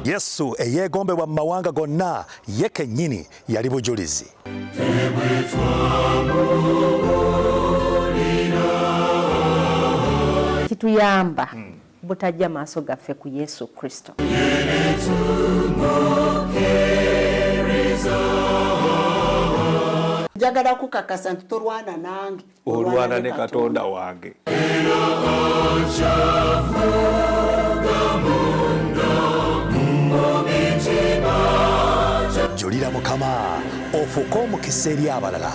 Yesu eyeegombebwa mu mawanga gonna ye kennyini yali bujulizi. Kituyamba butajja maaso gaffe ku Yesu Kristo. Njagala kukakasa nti tolwana nange, olwana ne Katonda wange. Julira Mukama ofuuke omukisa eri abalala.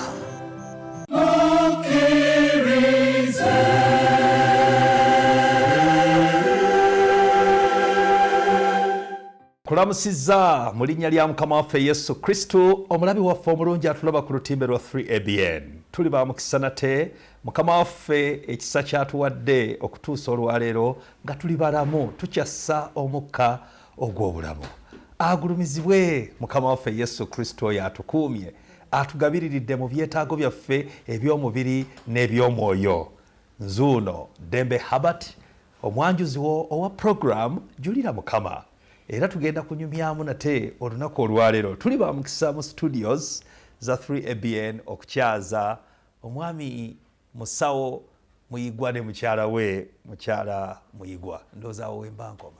Kulamusizza mu linnya lya Mukama waffe Yesu Kristo, omulabi waffe omulungi atulaba ku lutimbe lwa 3ABN. Tuli ba mukisa nate Mukama waffe ekisa kyatuwadde okutuusa olwaleero nga tuli balamu tukyassa omukka ogw'obulamu. Agulumizibwe Mukama waffe Yesu Kristo oyo atukuumye, atugabiriridde mu byetaago byaffe eby'omubiri n'eby'omwoyo. Nzuuno Dembe Herbert, omwanjuzi owa program Julira Mukama. Era tugenda kunyumyamu nate olunaku olwaleero. Tuli ba mukisa mu studios za 3ABN okukyaza omwami musawo Muyigwa ne mukyala we mukyala Muyigwa. Ndowooza awo wembankoma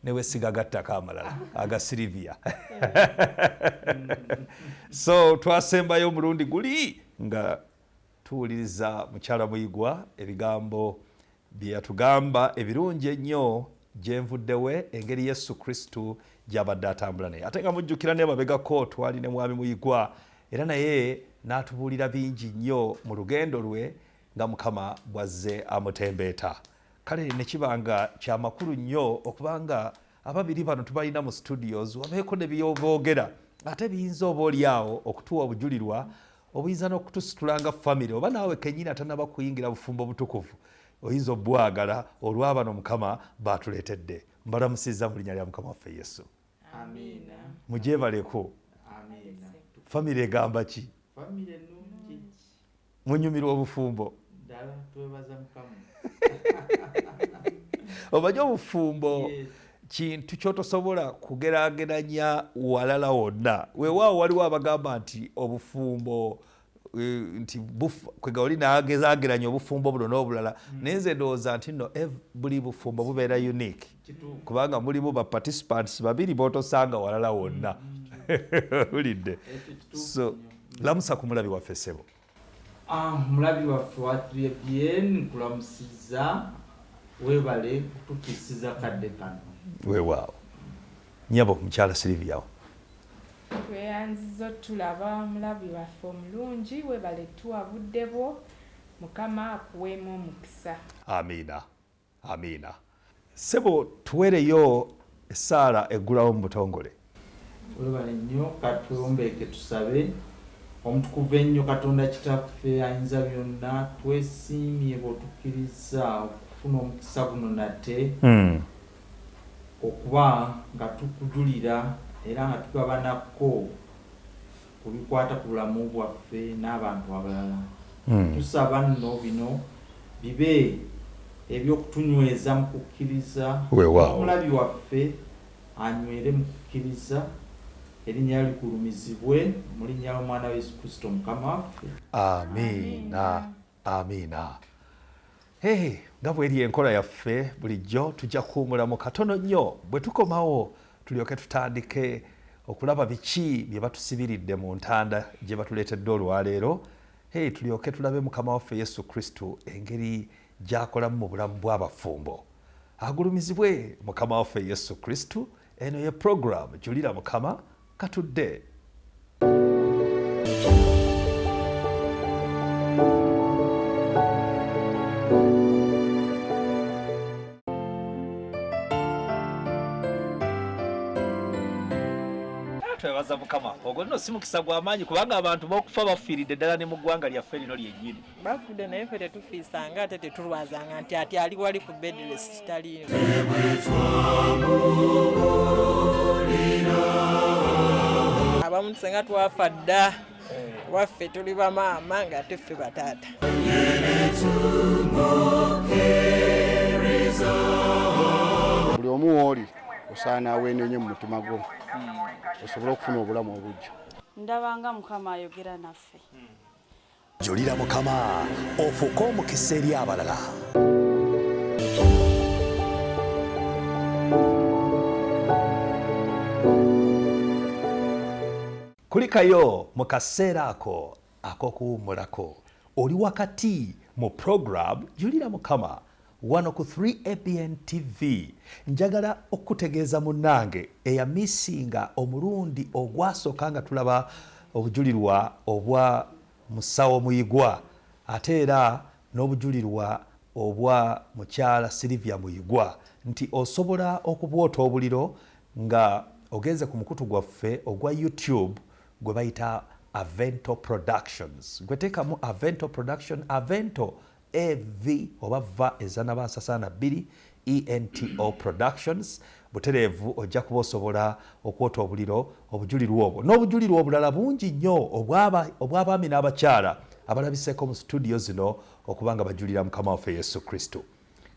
newe sigagattako amalala aga Silivia. So twasembayo omulundi guli nga tuwuliriza mukyala Muyigwa ebigambo bye yatugamba ebirungi ennyo gyenvuddewe engeri Yesu Kristo gy'abadde atambula naye. Ate nga mujjukira ne mabegako twali ne mwami Muyigwa era naye n'atubuulira bingi nnyo mu lugendo lwe nga Mukama bw'azze amutembeeta. Kale ne kibanga kya makulu nnyo okubanga ababiri bano tubalina mu studios wabeeko ne byoboogera ate biyinza oba oliawo okutuwa obujulirwa obuyinza n'okutusitula nga famire oba naawe kennyini atanaba kuyingira bufumbo butukuvu oyinza obwagala olw'abano Mukama batuleetedde. Mbalamusizza mu linnya lya Mukama waffe Yesu. Amina. Mujebaleko. Amina. Famire egamba ki? Famire nungi. Munyumirwa obufumbo. Ddala twebaza Mukama. Obaje obufumbo kintu kyotosobola kugeraageranya walala wonna. Weewaawo waliwo abagamba nti obufumbo nti kwega oli naagezaageranya obufumbo buno n'obulala naye nze ndowooza nti nno buli bufumbo bubeera unique kubanga mulimu ba participants babiri b'otosanga walala wonna. Ulidde. So lamusa ku mulabi waffe ssebo. Mulabi waffe wa 3ABN nkulamusizza, weebale kututuusiza kadde kano. Weewaawo. Nnyabo mukyala Silivia. Tweyanziza tulaba mulabi waffe omulungi, weebale tuwabudde bwo, Mukama akuweemu omukisa. Amiina. Amiina. Ssebo tuweereyo essaala eggulawo mu butongole. Weebale nnyo katwombeeke tusabe. Omutukuvu ennyo Katonda kitaffe ayinza byonna, twesiimye bw'otukkiriza okufuna omukisa guno nate okuba nga tukujulira era nga tugabanako ku bikwata ku bulamu bwaffe n'abantu abalala. Tusaba nno bino bibe ebyokutunyweza mu kukkiriza. Omulabi waffe anywere mu kukkiriza, erinnya ligulumizibwe mu linnya ly'omwana wa Yesu Kristo Mukama waffe. Amiina. Amiina. Nga bw'eri enkola yaffe bulijjo tujja kuwumulamu katono nnyo bwe tukomawo tulyoke tutandike okulaba biki bye batusibiridde mu ntanda gye batuleetedde olwaleero. Tulyoke tulabe Mukama waffe Yesu Kristo engeri gy'akolamu mu bulamu bw'abafumbo. Agulumizibwe Mukama waffe Yesu Kristo. Eno ye program Julira Mukama katudde. Twebaza Mukama. Ogwo nno si mukisa gw'amaanyi kubanga abantu b'okufa bafiiridde ddala ne mu ggwanga lyaffe lino lyennyini. Bafudde naye ffe tetufiisanga ate tetulwazanga nti ati ali wali ku bedrest taliino. Abamu tusenga twafa dda waffe tuli bamaama nga teffe bataata. omu wooli osaana aweenenye mu mutima gwo osobole okufuna obulamu obujja. Ndabanga Mukama ayogera naffe. Julira Mukama ofuuke omukisa eri abalala. Kulikayo mu kaseera ako ak'okuwummulako oli wakati mu program Julira Mukama wano ku 3ABN TV. Njagala okutegeeza munnange eyamisinga omulundi ogwasooka nga tulaba obujulirwa obwa musawo Muyigwa ate era n'obujulirwa obwa mukyala Sylvia Muyigwa nti osobola okubwota obuliro nga ogenze ku mukutu gwaffe ogwa YouTube gwe bayita Avento Productions. Gwe teekamu Avento Production, Avento AV oba va ezana basasana 2 ENTO Productions. Butereevu ojja kuba osobola okwota obuliro obujulirwa obwo n'obujulirwa obulala bungi nnyo obw'abaami n'abakyala abalabiseeko mu studio zino okubanga bajulira Mukama waffe Yesu Kristo.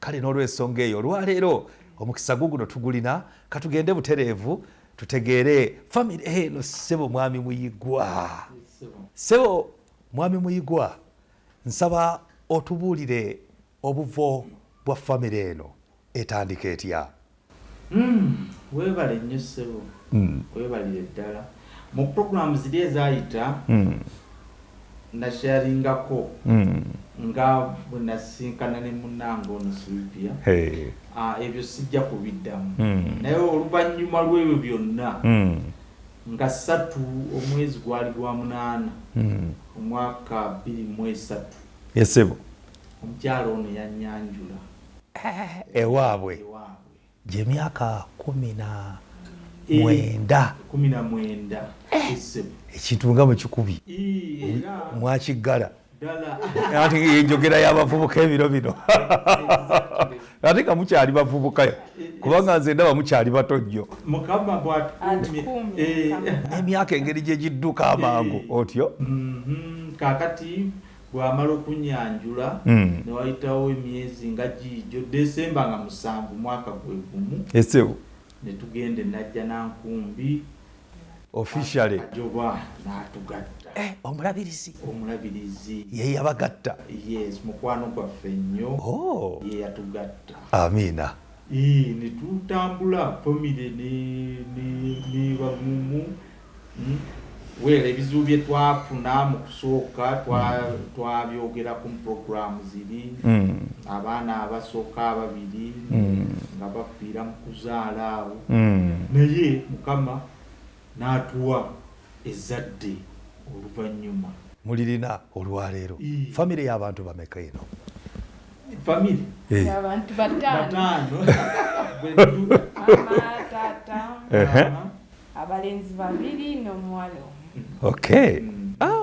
Kale n'olw'ensonga eyo olwaleero omukisa guno tugulina katugende butereevu tutegeere family eno ssebo mwami Muyigwa. Ssebo mwami Muyigwa, nsaba otubuulire obuvo bwa family eno etandika etya? Weebale nnyo ssebo, weebalire ddala. Mu program ziri ezaayita nasharingako nga bwe nasinkana ne munnange ono Sylvia. Ebyo sijja kubiddamu. Naye oluvannyuma lw'ebyo byonna nga 3 omwezi gwali gwa 8 omwaka 2003. Yesebo omukyala ono yannyanjula ewaabwe gy'emyaka 19 ekintu nga mu kikubi mwakiggala ati enjogera y'abavubuka ebiro bino ate nga mukyali bavubuka kubanga nze ndaba mukyali bato nnyo. Mukama bw'atukumye n'emyaka engeri gye gidduka amangu otyo. Kaakati bw'amala okunyanjula ne wayitawo emyezi nga gijjo Desemba nga 7 mwaka gwe gumu esebo ne tugende najja Nankumbi officially ajoba n'atugatta. Omulabirizi ye yabagatta. Yes, mukwano gwaffe nnyo ye yatugatta. Amiina. Ne tutambula famire ne bagumu weera ebizibu bye twafuna mu kusooka twabyogera ku programu ziri abaana abasooka 2 nga bafiira mu kuzaala awo naye Mukama n'atuwa ezzadde oluvannyuma. Mulirina olwaleero famire y'abantu bameka eno? Famire y'abantu 5 mama taata abalenzi 2 n'omuwala omu. Okay.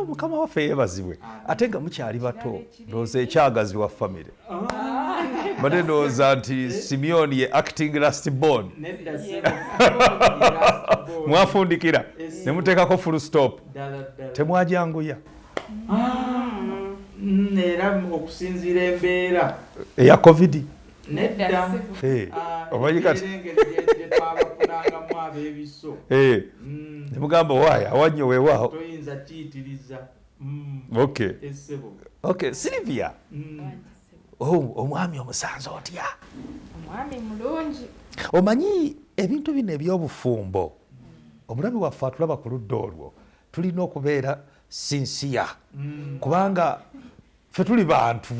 Mukama waffe yeebazibwe ate nga mukyali bato ndowooza ekyagazi wa famire bade ndowooza nti Simeon ye acting last born mwafundikira ne muteekako full stop temwajanguya era okusinziira embeera eya covid nedda omanyi kati twabafunangamu ab'ebiso ne mugamba waaya awannyo weewaawo toyinza kiyitiriza. Okay, Sylvia omwami omusanze otya? Omwami mulungi. Omanyi ebintu bino eby'obufumbo omulabi waffe atulaba ku ludda olwo tulina okubeera sinsiya kubanga ffe tuli bantu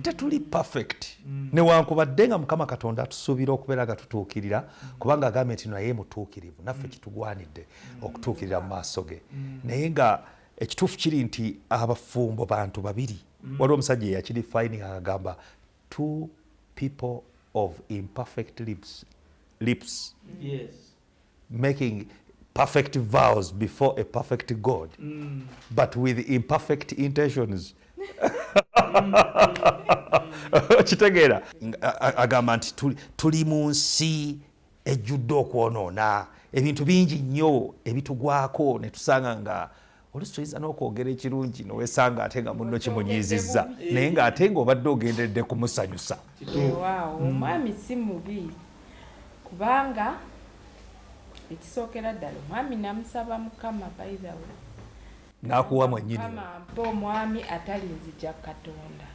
tetuli perfect newankubadde nga Mukama Katonda atusuubira okubeera nga tutuukirira kubanga agambye nti naye mutuukirivu naffe kitugwanidde okutuukirira mu maaso ge naye nga ekituufu kiri nti abafumbo bantu 2 waliwo omusajja eyakiri fine agamba 2 people of imperfect lips making perfect vows before a perfect God but with imperfect intentions. Kitegeera agamba nti tuli mu nsi ejjudde okwonoona ebintu bingi nnyo ebitugwako ne tusanga nga oluusi tuyinza n'okwogera ekirungi nowesanga ate nga munno kimunyizizza naye ng'ate ng'obadde ogenderedde kumusanyusa. Omwami si mubi kubanga ekisookera ddala omwami namusaba Mukama by the way n'akuwa mwennyini Mukama mpa omwami atalinzija Katonda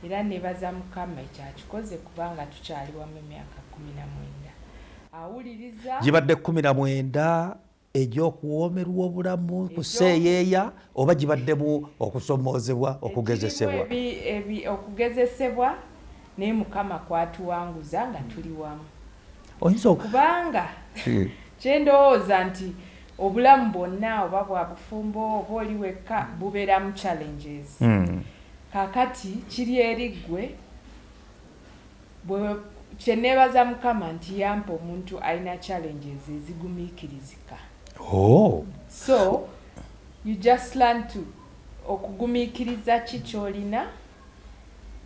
era nebaza Mukama ekyakikoze kubanga tukyali wamu emyaka 19 awuliriza gibadde 19 egy'okuwoomerwa obulamu kuseeyeeya oba gibaddemu okusomoozebwa okugezesebwa okugezesebwa naye Mukama kwatuwanguza nga tuli wamu oyinza kubanga kyendowooza nti obulamu bwonna oba bwa bufumbo oba oli wekka bubeeramu challenges kakati kiri eri ggwe kyeneebaza Mukama nti yampa omuntu alina challenges ezigumiikirizika so you just learn to okugumiikiriza ki ky'olina.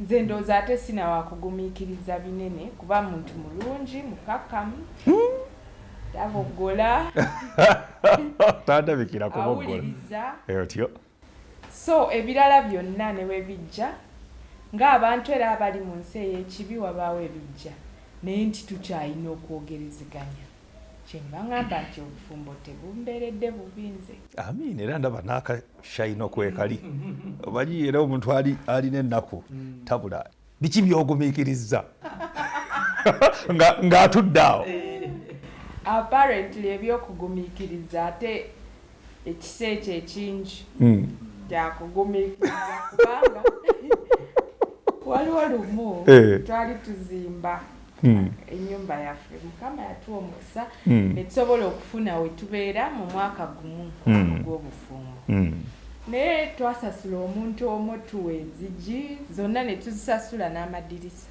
Nze ndowooza ate sina wakugumiikiriza binene kuba muntu mulungi mukakamu tabogola tandabikira awuliriza otyo so ebirala byonna ne webijja ng'abantu era abali mu nsi ey'ekibi wabaawo ebijja naye nti tukyalina okwogerezeganya kyembaŋŋamba nti obufumbo tebumbeeredde bubinze amiina era ndaba n'akashayina okwekali omanyi era omuntu alina ennaku tabula biki byogumiikirizza ng'atudde awo apparently ebyokugumiikiriza ate ekisa ekyo ekingi kyakugumiikiriza kubanga waliwo lumu twali tuzimba ennyumba yaffe Mukama yatuwa omukisa ne tusobola okufuna we tubeera mu mwaka gumu ogw'obufumbo naye twasasula omuntu omu tuwa enzigi zonna ne tuzisasula n'amadirisa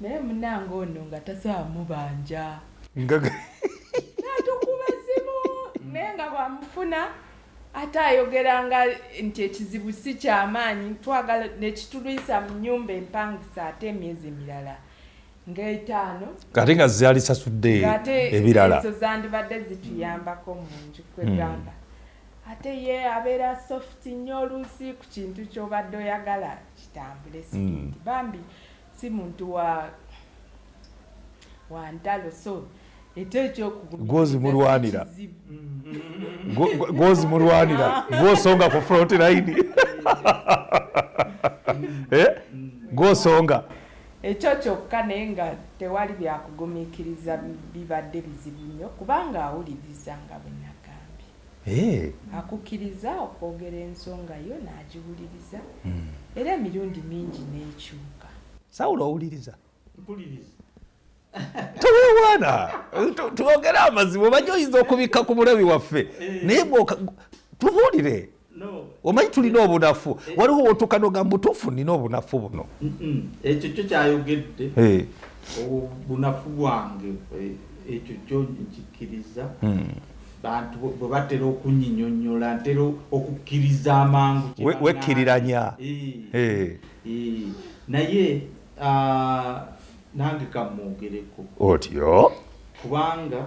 naye munange ono nga tasobola mubanja natukuba simu naye nga bwamufuna ate ayogeranga nti ekizibu si kyamaanyi twagala nekitulwisa mu nnyumba empangisa ate emyezi emirala nga5 kati nga zaali sasudde ebirala ezo zandibadde zituyambako mu nju kwegamba ate ye abeera soft nnyo oluusi ku kintu ky'obadde oyagala kitambule sipidi bambi si muntu wa ntalo so gwozimulwanira gwosonga ku front line gwosonga ekyo kyokka naye nga tewali byakugumiikiriza bibadde bizibu nnyo kubanga awuliriza nga bwe nagambye akukkiriza okwogera ensonga yo n'agiwuliriza era emirundi mingi n'ekyuka Sawulo owuliriza towewaana twogere amazima omanyi oyinza okubikka ku mulabi waffe naye tubuulire omanyi tulina obunafu waliwo wotukanoga mutuufu nina obunafu buno ekyo kyo kyayogedde obunafu bwange ekyo kyo nkikkiriza bantu bwe batera okunyinyonnyola ntera okukkiriza amangu wekkiriranya naye nange kamwogereko otyo kubanga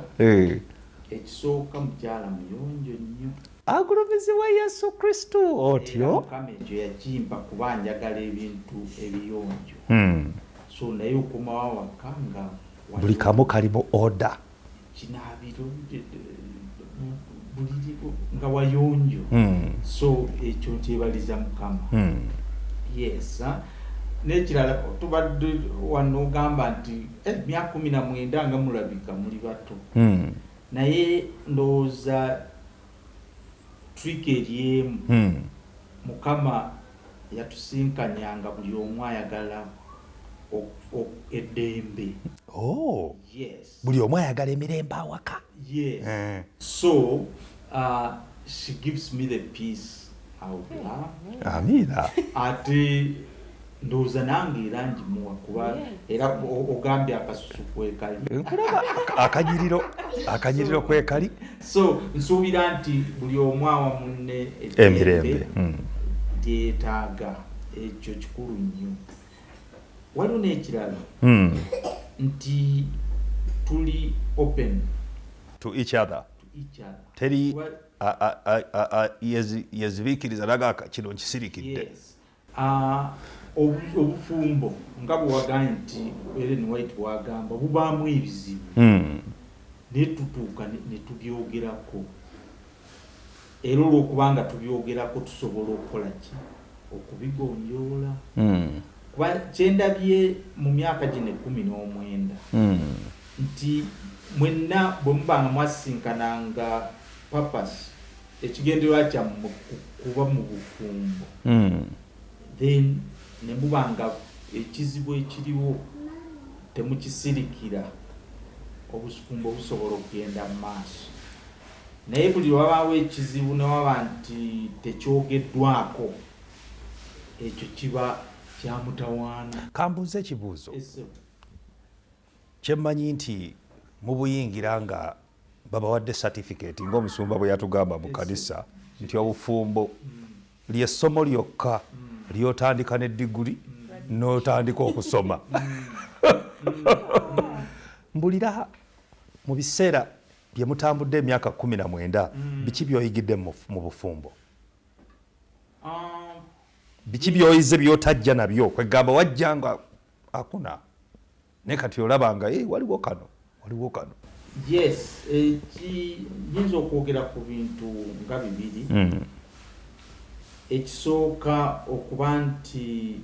ekisooka mukyala muyonjo nnyo agulumizibwa Yesu Kristo otyo Mukama ekyo yakimpa kuba njagala ebintu ebiyonjo so naye okomawo awaka nga buli kamu kalimu oda kinaabiro buliriko nga wayonjo so ekyo nkyebaliza Mukama yes n'ekirala tubadde wano ogamba nti emyaka 19 nga mulabika muli bato naye ndowooza trick eryemu Mukama yatusinkanyanga buli omu ayagala eddembe yes buli omu ayagala emirembe awaka yes so she gives me the peace out there amiina ate ndowooza nange era ngimuwa kuba era ogambye akasusu kwekali akanyiriro kwekali so nsuubira nti buli omu awa munne emirembe lyetaaga ekyo kikulu nnyo waliwo n'ekirala nti tuli open to each other teri yezibiikiriza naga kino nkisirikidde obufumbo nga bwewaganye nti Ellen White bwagamba bubaamu ebizibu naye tutuuka ne tubyogerako era olwokubanga tubyogerako tusobola okukola ki okubigonjoola kuba kyendabye mu myaka gino 19 nti mwenna bwe mubanga mwasinkananga papas ekigendererwa kyammwe kuba mu bufumbo then ne mubanga ekizibu ekiriwo temukisirikira obufumbo busobola okugenda mu maaso naye buli wabaawo ekizibu ne waba nti tekyogeddwako ekyo kiba kyamutawaana. Kambuuza ekibuuzo kyemmanyi nti mubuyingira nga babawadde certificate ng'omusumba bwe yatugamba mu kanisa nti obufumbo lyessomo lyokka lyotandika ne diguli n'otandika okusoma. Mbulira mu biseera bye mutambudde emyaka 19 biki byoyigidde mu bufumbo? Biki byoyize byotajja nabyo kwegamba wajja nga akuna naye kati olabanga waliwo kano. Yes, nyinza okwogera ku bintu nga bibiri. Ekisooka okuba nti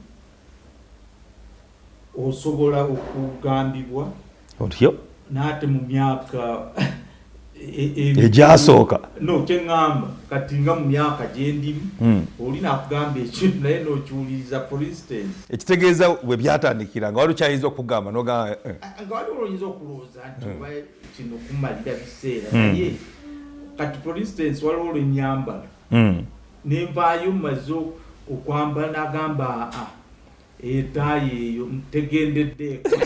osobola okugambibwa otyo naate mu myaka egyasooka kyeŋŋamba kati nga mu myaka gyendimu oli nakugamba ekintu naye n'okiwuliriza. For instance ekitegeeza bwe byatandikira nga wali kyayinza okugamba nogamba nga wali olwoyinza okulowooza nti oba kino kumalira biseera naye kati for instance waliwo olwenyambala nenvaayo mmaze okwambala nagamba etaayi eyo tegendeddeeko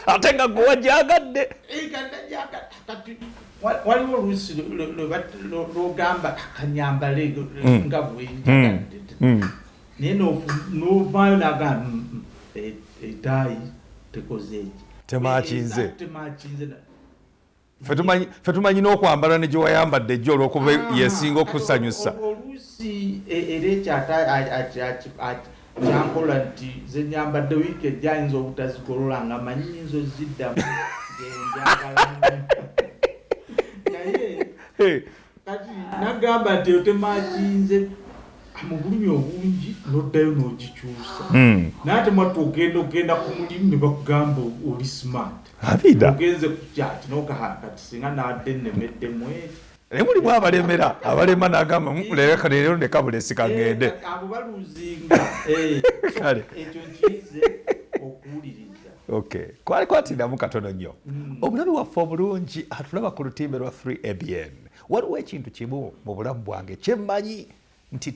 ate nga gwe wagyagadde kati waliwo oluusi lwogamba kanyambale nga bwenjagadde naye novaayo nagamba etaayi tekoze eki temakinze. Ffe tumanyi n'okwambala ne gye wayambadde ejjo olw'okuba yesinga okusanyusa. Oluusi era ekyankola nti ze nyambadde wiiki ejja ayinza obutazigolola nga manyi nyinza oziddamu naye kati nagamba nti otemakinze mu bulumi obungi n'oddayo n'ogikyusa naate mwatu ogenda ku mulimu ne bakugamba oli smart ogenze ku kyati nokati singa nadde nnemeddemu naye mulimu abalemera abalema nagamba leka leero nekabulesika ngende abo baluzinga ekyo nkize okuwuliriza. Kwali kwatindamu katono nnyo. Omulabi waffe omulungi atulaba ku lutimbe lwa 3ABN. Waliwo ekintu kimu mu bulamu bwange kyemmanyi nti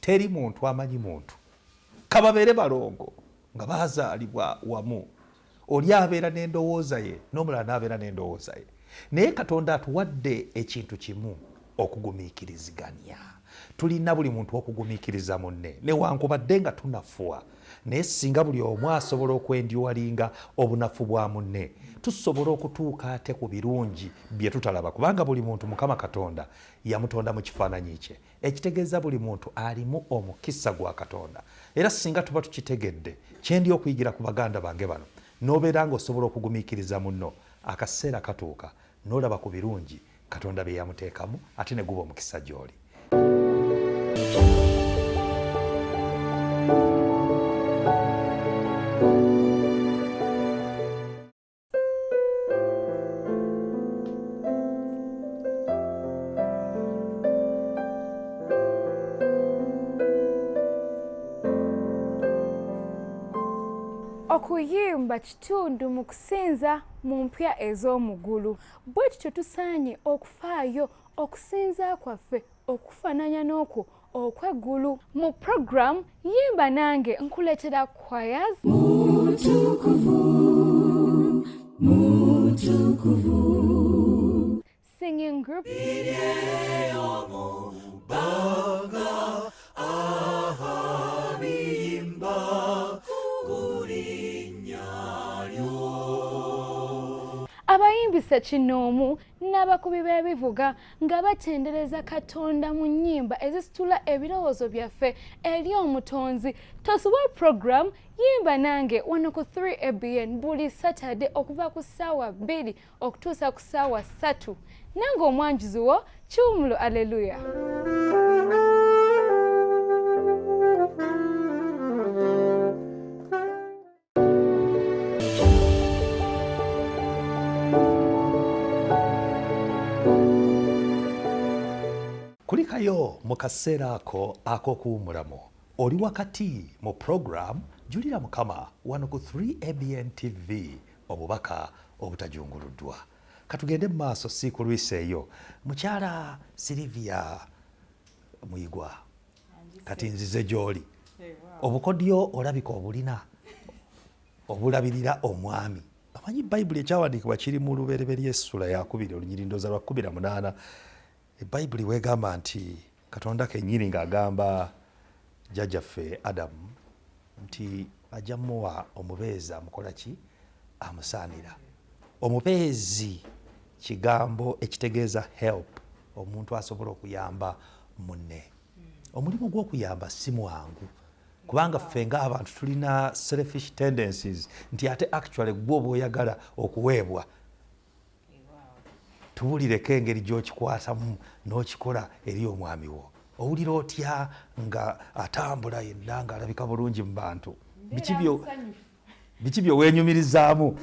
teri muntu amanyi muntu. Kababeere balongo nga baazaalibwa wamu. Oli abeera n'endowooza ye n'omulala n'abeera n'endowooza ye. Naye Katonda atuwadde ekintu kimu okugumiikiriziganya. Tulina buli muntu okugumiikiriza munne newankubadde nga tunafuwa naye singa buli omu asobola okwendyowalinga obunafu bwa munne tusobola okutuuka ate ku birungi bye tutalaba kubanga buli muntu Mukama Katonda yamutonda mu kifaananyi kye. Ekitegeeza buli muntu alimu omukisa gwa Katonda era singa tuba tukitegedde kyendi okuyigira ku baganda bange bano n'obeera ng'osobola okugumiikiriza munno akaseera katuuka n'olaba ku birungi Katonda bye yamuteekamu ate ne guba omukisa gy'oli. Okuyimba kitundu mu kusinza mu mpya ez'omugulu. Bwe tutyo tusaanye okufaayo okusinza kwaffe okufaananya n'okwo okweggulu. Mu program Yimba Nange nkuleetera choirs singing group abayimbi Ssekinoomu n'abakubi b'ebivuga nga batendereza Katonda mu nnyimba ezisitula ebirowoozo byaffe eri Omutonzi. Tosobola program yimba nange wano ku 3ABN buli Saturday okuva ku ssaawa 2 okutuusa ku ssaawa 3. Nange omwanjuzi wo Kiwumulo Aleluya. Kulikayo mu kaseera ako ak'okuwumulamu oli wakati mu program Julira Mukama wano ku 3ABN TV obubaka obutajunguluddwa. Katugende mu maaso si ku lwisa eyo. Mukyala Silivia Muyigwa kati nzize gy'oli. Obukodyo olabika obulina obulabirira omwami. Amanyi Bayibuli ekyawandiikibwa kiri mu Lubereberye essula ya 2 olunyirindooza lwa 18. Bayibuli wegamba nti Katonda kennyini ng'agamba jjajjaffe Adamu nti ajja muwa omubeezi amukola ki? Amusaanira. Omubeezi kigambo ekitegeeza help, omuntu asobola okuyamba munne. Omulimu gw'okuyamba si mwangu kubanga ffe ng'abantu tulina selfish tendencies nti ate actually gwe oba oyagala okuweebwa tuwulireko engeri gy'okikwatamu n'okikola eri omwami wo. Owulira otya nga atambula yenna ng'alabika bulungi mu bantu? Biki by'oweenyumirizaamu?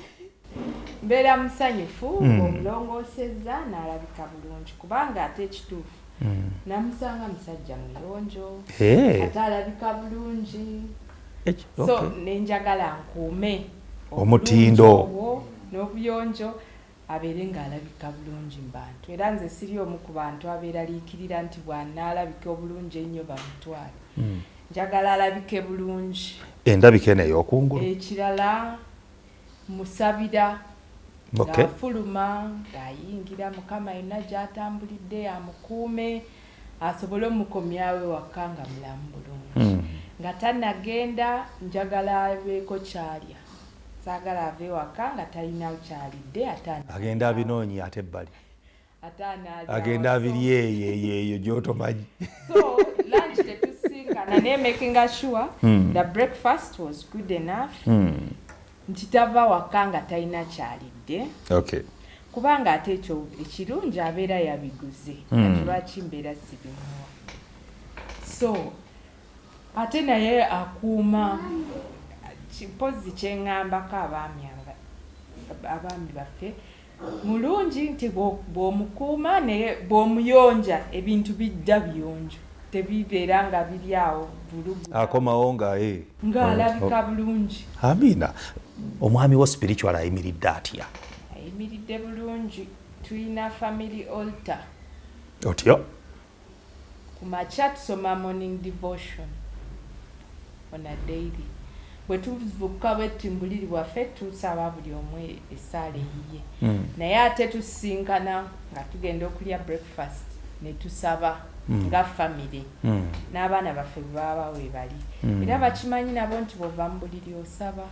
Mbeera musanyufu omulongoosezza n'alabika bulungi kubanga ate ekituufu namusanga musajja muyonjo ate alabika bulungi. So nenjagala nkuume omutindo n'obuyonjo abeere ng'alabika bulungi mu bantu. Era nze siri omu ku bantu abeeraliikirira nti bw'anaalabika obulungi ennyo bamutwale. Njagala alabike bulungi. Endabika eno ey'okungulu. Ekirala musabira ng'afuluma ng'ayingira Mukama yonna gy'atambulidde amukuume asobole omukomyawe waka nga mulamu bulungi. Nga tannagenda njagala abeeko kyalya. Saagala ave waka nga talina kyalidde agenda abinoonyi ate ebbali. Agenda abiri eyo gy'otomanyi. So lunch tetusinkana naye making sure the breakfast was good enough. Nti tava waka nga talina kyalidde. Okay. Kubanga ate ekyo ekirungi abeera yabiguze. Lwaki mbeera sibimuwa. So ate naye akuuma kipozi kyeŋŋambako abaami baffe mulungi nti bw'omukuuma naye bw'omuyonja ebintu bijja biyonjo tebibeera nga biri awo bulugu akomawo ng'alabika bulungi. Amiina. Omwami wo spiritual ayimiridde atya? Ayimiridde bulungi. Tulina family altar. Otyo? Ku makya tusoma morning devotion on a daily. Bwe tuvuka bwetimbuliri bwaffe tusaba buli omu essaala eyiye. Naye ate tusinkana nga tugenda okulya breakfast ne tusaba nga family. N'abaana baffe baba we bali. Era bakimanyi nabo nti bw'ova mu buliri osaba.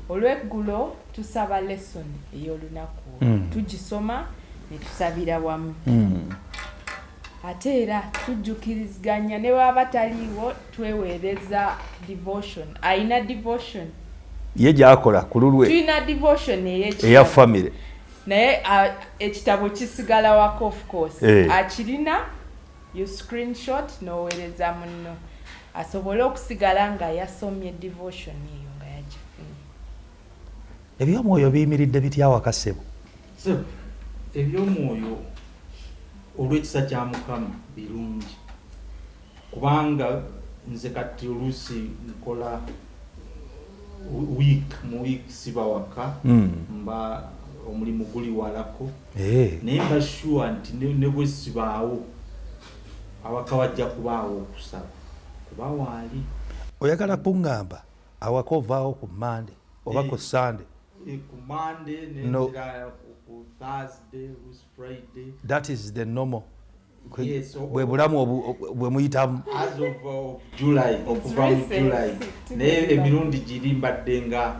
Olw'eggulo tusaba lesson ey'olunaku. Tugisoma ne tusabira wamu. Ate era tujjukiriziganya ne baba taliiwo tweweereza devotion. Ayina devotion. Ye gy'akola ku lulwe. Tulina devotion eya family. Naye ekitabo kisigala wako of course. Akirina you screenshot n'oweereza munno asobole okusigala nga yasomye devotion eyo nga yagifunye. Eby'omwoyo biyimiridde bitya wakasebo? Eby'omwoyo olw'ekisa kya Mukama birungi kubanga nze kati oluusi nkola mu week siba waka mba omulimu guli walako naye mba sure nti ne bwe sibaawo awaka wajja kubaawo okusaba kuba waali. Oyagala kuŋŋamba awaka ovaawo ku Monday oba ku Sunday? Ku Monday nenzira ku Thursday, Friday. That is the normal. Yes, bwe bulamu bwe muyitamu. As of July, okuva mu July. Naye emirundi giri mbadde nga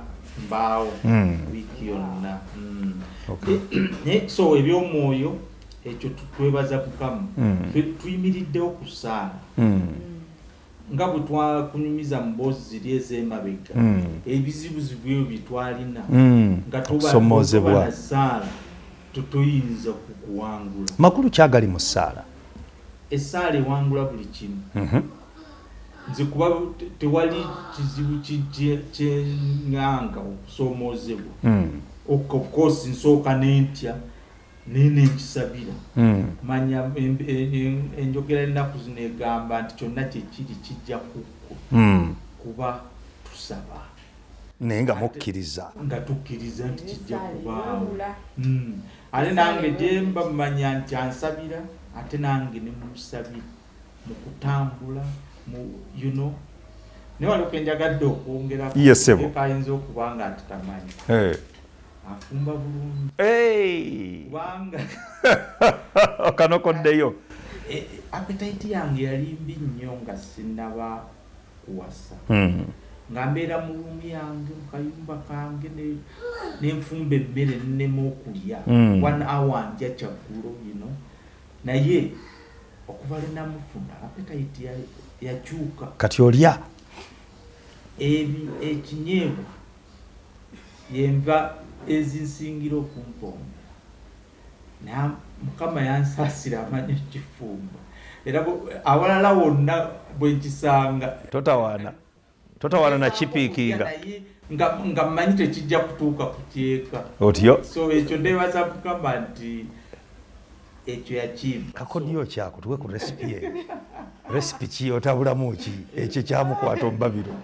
mbaawo wiiki yonna. So ebyomwoyo ekyo twebaza Mukama tuyimiriddewo ku ssaala nga bwe twakunyumiza mu mboozi ziri ez'emabega ebizibuzibu ebyo bye twalina nga tuba na ssaala tuyinza kukuwangula. Makulu kyagali mu ssaala? Essaala ewangula buli kimu. Nze kuba tewali kizibu kyeŋŋanga okusoomoozebwa. Of course nsooka n'entya naye nenkisabira. Manya enjogera ennaku zino egamba nti kyonna kyekiri kijja kukko kuba tusaba naye nga mukkiriza nga tukkiriza nti kijja kubaawo. Ate nange gyemba manya nti ansabira ate nange ne mumusabira mu kutambula naye waliwo enjagadde okwongerako ayinza okuba nga nti tamanyi afumba bulungi kubanga okanokoddeyo. Appetite yange yali mbi nnyo nga sinnaba kuwasa nga mbeera mu luumu yange mu kayumba kange nenfumba emmere nnemu okulya 1 hour nja kyaggulo naye okuva lwe namufuna appetite yakyuka. Kati olya ekinyeebwa yenva ezinsingira okumpoomera Mukama yansaasira amanyi ekifumba era awalala wonna bwe nkisanga totawaana na kipiikinga nga mmanyi tekijja kutuuka ku kyeka otyo. So ekyo ndeebaza Mukama nti ekyo yakimpa. Kakodyo kyako tuwe ku recipe ki otabulamu ki ekyo kyamukwata omubabiro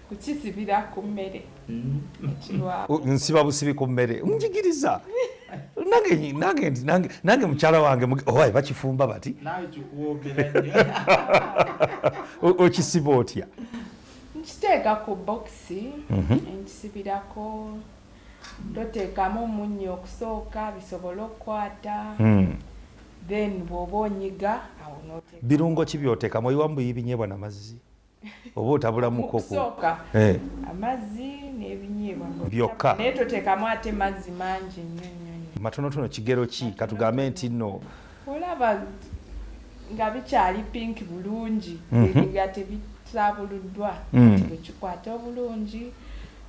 kukisibira ku mmere nsiba busibi ku mmere njigiriza nange mukyala wange owaye bakifumba bati okisiba otya? nkiteeka ku bokisi nkisibirako toteekamu omunnyo okusooka bisobole okukwata then bw'oba onyiga awo noteeka. Birungo ki byoteekamu? Oyiwamu ebinyeebwa n'amazzi oba otabulamuko okusooka amazzi n'ebinyeebwa byokka naye toteekamu ate mazzi mangi nnyo matonotono. Kigero ki katugambe nti nno olaba nga bikyali pinki bulungi nga tebitabuluddwa bwekikwata obulungi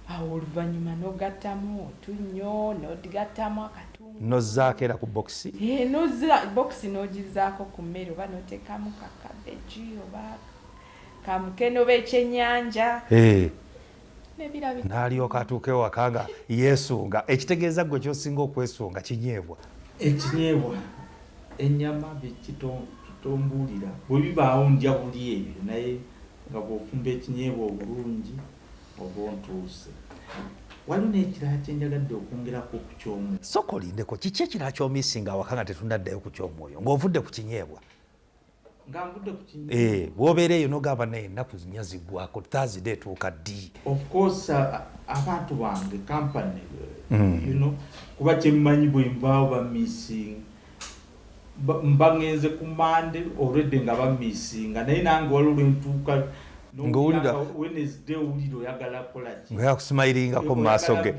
awo oluvannyuma n'ogattamu otunnyo n'ogattamu akatungu nozzaako era ku bokisi bokisi n'ogizaako ku mmere oba n'oteekamu kakabeji oba kamukene oba ekyennyanja n'alyoka atuukewo waka nga yeesunga. Ekitegeeza gwe kyosinga okwesunga kinyeebwa. Ekinyeebwa ennyama bekitombuulira bwe bibaawo ndya buli ebyo naye nga bw'ofumba ekinyeebwa obulungi oba ontuuse. Waliwo n'ekirala kyenjagadde okwongerako ku kyomwoyo. Sooka olindeko kiki ekirala ky'omisinga awaka nga tetundaddayo ku kyomwoyo ng'ovudde ku kinyeebwa? Bw'obeera eyo n'ogamba naye ennaku nnya ziggwako Thursday etuuka ddi? Of course abantu bange company kuba kyemmanyi bwe nvaawo bamisinga mba ngenze ku Monday already nga bamisinga naye nange waliwo lwentuuka ng'owulira Wednesday owulira oyagala kukola ki nga yakusimayiringako mu maaso ge.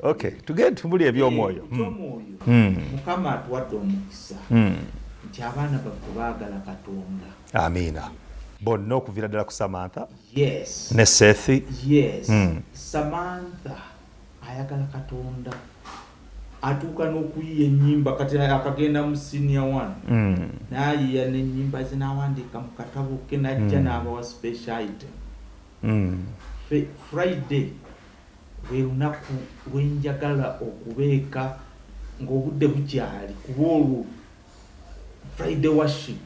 Okay. Tugende tumbuli ebyomwoyo. Mukama atuwadde omukisa nti abaana baffe baagala Katonda. Amiina. Bonna okuviira ddala ku Samantha ne Sethi. Samantha ayagala Katonda atuuka n'okuyiya ennyimba kati akagenda mu senior 1 n'ayiya n'ennyimba ze n'awandiika mu katabo ke n'ajja n'abawa special item. Friday lwe lunaku lwenjagala okubeeka ng'obudde bukyali kuba olwo Friday worship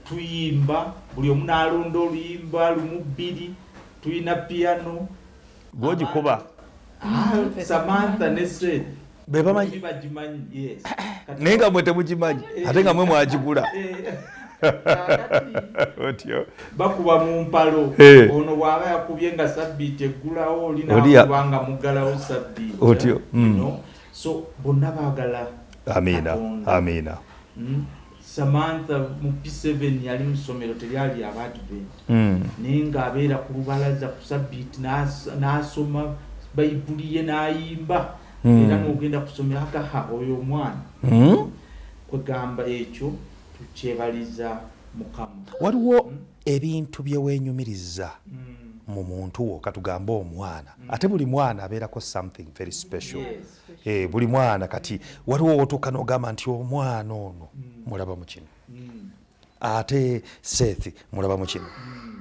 tuyimba buli omu n'alonda oluyimba lumu bbiri tuyina piano gw'ogikuba Samantha ne Seth bebamanyi bagimanyi naye nga mwe temugimanyi ate nga mwe mwagigula otyo bakuba mu mpalo ono bw'aba yakubye nga sabbiiti eggulawo oli nakubanga muggalawo sabbiiti otyo so bonna baagala amiina. Samantha mu P7 yali mu ssomero teryali Abadvent naye ng'abeera ku lubalaza ku Sabbiiti n'asoma Bayibuli ye n'ayimba era n'ogenda kusomera akaha oyo omwana kwegamba ekyo tukyebaliza Mukama. Waliwo ebintu bye weenyumiriza mu muntu wo katugamba omwana ate buli mwana abeerako something very special. Buli mwana kati waliwo otuuka n'ogamba nti omwana ono mulaba mu kino ate Seth mulaba mu kino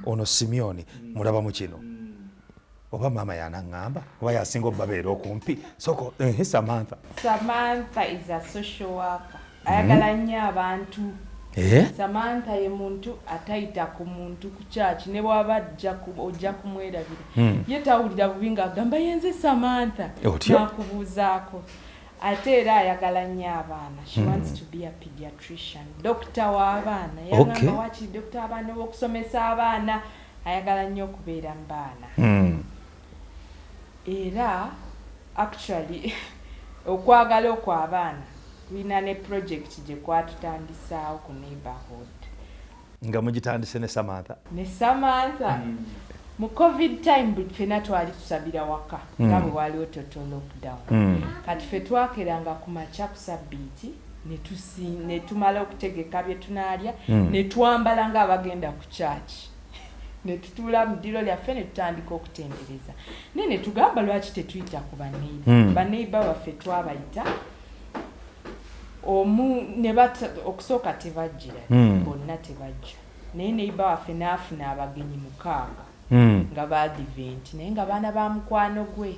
ono Simeoni mulaba mu kino oba mama yanaŋŋamba oba yasinga obabeera okumpi soko Samantha is a social worker ayagala nnyo abantu. Samantha ye muntu atayita ku muntu ku church ne bwaba ojja kumwerabira ye tawulira bubi ng'agamba yenze Samantha nakubuuzaako ate era ayagala nnyo abaana. She wants to be a pediatrician, doctor w'abaana. Yagamba waki doctor abaana w'okusomesa abaana ayagala nnyo okubeera mu baana. Era actually okwagala okw'abaana tulina ne project gye kwatutandisaawo ku neighborhood. Nga mugitandise ne Samantha? Ne Samantha. Mu COVID time ffena twali tusabira waka nga bwe waliwo total lockdown. Kati ffe twakeranga ku makya ku Sabbiiti ne tumala okutegeka bye tunaalya ne twambala ng'abagenda ku church. Ne tutuula mu ddiro lyaffe ne tutandika okutendereza. Naye ne tugamba lwaki tetuyita ku baneiba. Baneiba baffe twabayita okusooka tebajjira bonna tebajja naye neiba waffe n'afuna abagenyi 6 nga Badiventi naye nga baana ba mukwano gwe.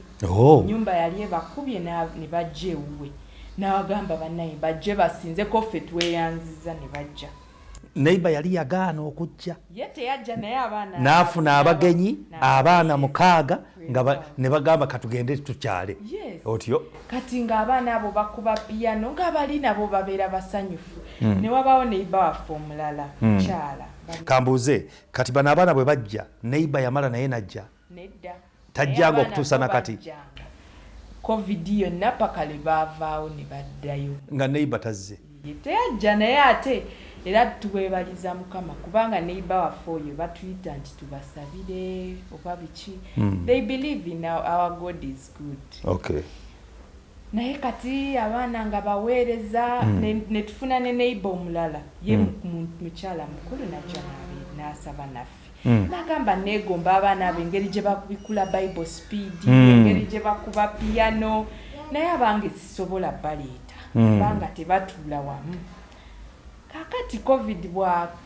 Nyumba yali ebakubye ne bajja ewuwe n'abagamba bannaye bajje basinzeko ffe tweyanziza ne bajja. Neiba yali yagaana okujja ye teyajja naye abaana n'afuna abagenyi abaana 6 nga ne bagamba katugende tukyale. Otyo kati ng'abaana abo bakuba piano ng'abali nabo babeera basanyufu. Ne wabaawo neiba waffe omulala mukyala. Kambuuze kati bano abaana bwe bajja neiba yamala naye najja? Nedda tajjanga okutuusa nakati. COVID yonna paka le baavaawo ne baddayo nga neiba tazze. Teyajja naye ate era tuweebaliza Mukama kubanga neiba waffe oyo batuyita nti tubasabire oba biki. They believe in our God is good. Okay. Naye kati abaana nga baweereza ne tufuna ne neiba omulala ye mukyala mukulu najja n'asaba naffe. N'agamba neegomba abaana abo engeri gye babikula Bible speed, engeri gye bakuba piano naye abange sisobola baleeta kubanga tebatuula wamu. Kakati COVID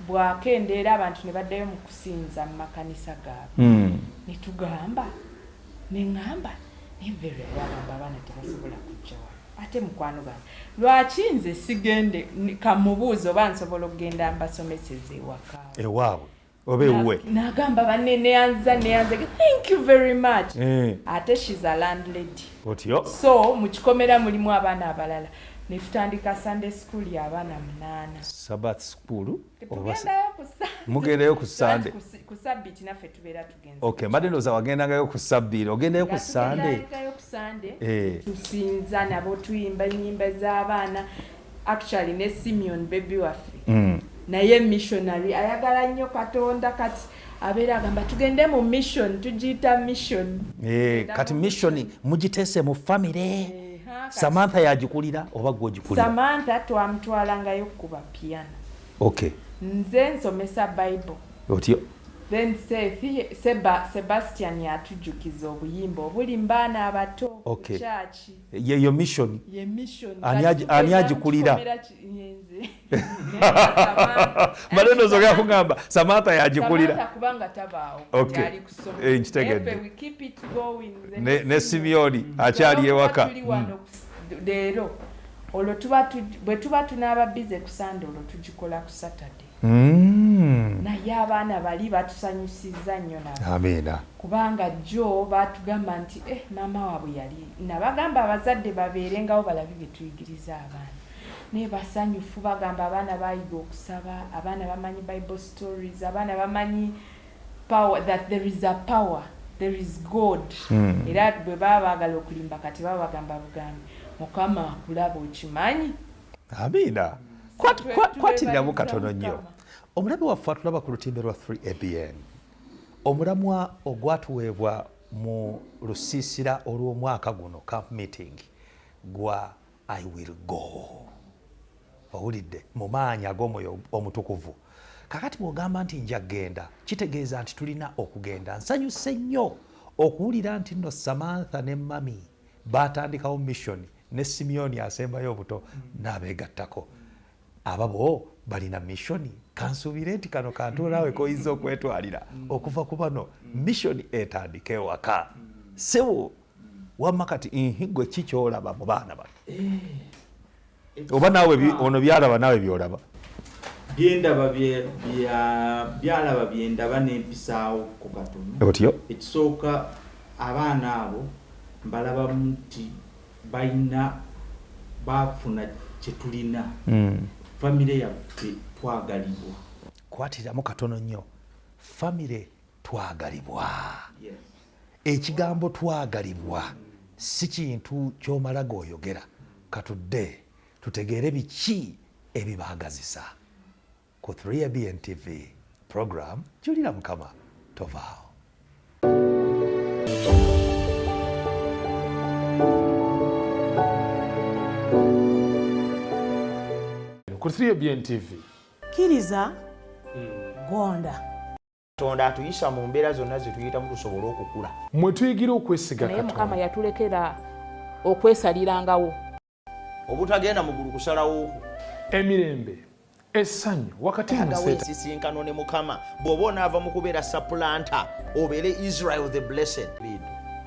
bwakendeera abantu ne baddayo mu kusinza mu makanisa gaabwe. Ne tugamba ne ŋŋamba nevere bagamba abaana tebasobola kujja wano. Ate mukwano gwange lwaki nze sigende kamubuuza oba nsobola okugenda mbasomeseze ewaka ewaabwe oba ewuwe. N'agamba banne neyanza thank you very much. Ate she's a landlady. Otyo. So mu kikomera mulimu abaana abalala ne tutandika Sunday school y'abaana 8. Sabbath school mugendayo ku Sunday. Ku Sabbiiti naffe tubeera tugenze. Okay, mbadde ndowooza wagendangayo ku Sabbiiti ogendayo ku Sunday. Tusinza nabo tuyimba ennyimba z'abaana. Actually ne Simeon baby waffe naye missionary ayagala nnyo Katonda kati abeera agamba tugende mu mission tugiyita mission. Kati mission mugiteese mu family. Samantha yagikulira oba gwe ogikulira? Samantha twamutwalangayo kuba piano. Okay. Nze nsomesa Bible. Otyo. Then Sebastian yatujjukiza obuyimba obuli mu baana abato. Okay. Church. Yeyo mission. Ye mission. Ani agikulira? Malendo zoga kugamba Samantha yagikulira. Samantha kubanga tabaawo. Okay. Nkitegedde. We keep it going. Ne Simeoni akyali ewaka. Leero olwo bwe tuba tunaaba bize ku Sunday olwo tugikola ku Saturday. Naye abaana bali batusanyusizza nnyo nabo. Amiina. Kubanga jo batugamba nti maama waabwe yali nabagamba abazadde babeerengawo balabe bye tuyigiriza abaana. Ne basanyufu bagamba abaana bayiga okusaba, abaana bamanyi Bible stories, abaana bamanyi power, that there is a power, there is God. Era bwe baba baagala okulimba kati baba bagamba bugambi Mukama akulaba okimanyi. Amiina. kwatiriramu katono nnyo. Omulabe waffe atulaba ku lutimbe lwa 3ABN, omulamwa ogwatuweebwa mu lusiisira olw'omwaka guno camp meeting gwa I will go. Owulidde mu maanyi ag'omwoyo omutukuvu. Kakati bw'ogamba nti nja kgenda kitegeeza nti tulina okugenda. Nsanyuse nnyo okuwulira nti nno Samantha ne Mami baatandikawo mission ne Simeoni asembayo obuto n'abeegattako. Ababo balina mission. Kansuubire nti kano kantu naawe koyinza okwetwalira okuva ku bano mission etandika ewaka. Sewo wamma kati gwe ki kyolaba mu baana bano? Oba naawe ono byalaba naawe byolaba? Byendaba byalaba byendaba n'empisaawo ku katono. Otyo? Ekisooka abaana abo mbalaba nti baafuna kye tulina. Famire yaffe twagalibwa. Kwatiramu katono nnyo. Famire twagalibwa. Ekigambo twagalibwa si kintu ky'omala gw'oyogera. Katudde tutegeere biki ebibaagazisa. Ku 3ABN TV program Julira Mukama tovaawo. Ku 3ABN TV kkiriza gonda. Katonda atuyisa mu mbeera zonna zetuyitamu tusobole okukula. Mwe tuyigira okwesiga Katonda. Naye Mukama yatulekera okwesalirangawo. Obutagenda mugulu kusalawo. Emirembe, essanyu wakati mu nsisinkano ne Mukama bw'oba onaava mu kubeera supplanter obeere Israel the blessed.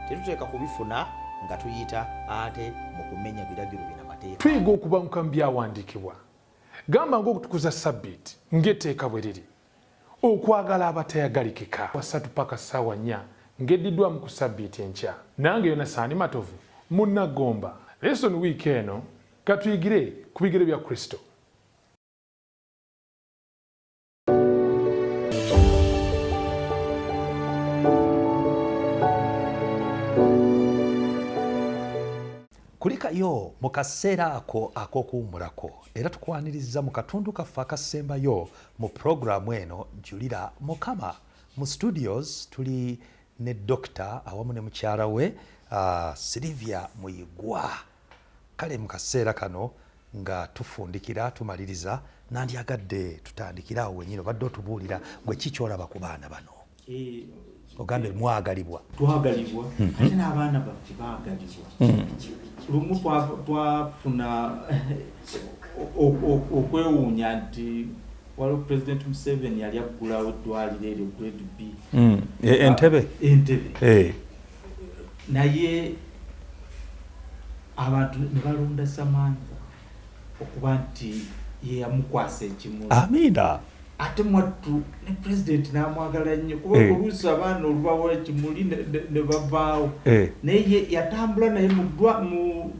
Tetuteeka kubifuna nga tuyita ate mu kumenya biragiro binamateeka. Tuyiga okubanguka mu byawandiikibwa. Gamba ng'okutukuza Sabbiiti ng'etteeka bwe riri. Okwagala abatayagalika wasatu paka ssaawa 4 ng'eddiddwamu ku Sabbiiti enkya. Nange Yonasaani Matovu munnagomba. Lesson week eno katuyigire ku bigere bya Kristo. Kulikayo mu kaseera ako ak'okuwummulako era tukwaniriza mu katundu kaffe akasembayo mu puroguramu eno Julira Mukama. Mu studios tuli ne Dokita awamu ne mukyala we Sylvia Muyigwa. Kale mu kaseera kano nga tufundikira tumaliriza nandyagadde tutandikira awo wennyini obadde otubuulira gwe kikyolaba ku baana bano. Ogambe mwagalibwa. Twagalibwa ate n'abaana baffe baagalibwa. Lumu twafuna okwewuunya nti waliwo President Museveni yali aggulawo eddwaliro eryo Grade B. Entebbe. Naye abantu ne balonda Samantha okuba nti ye yamukwasa ekimuli. Amiina. Ate mwattu ne President n'amwagala nnyo kuba oluusi abaana olubawo ekimuli ne bavaawo. Naye yatambula naye mu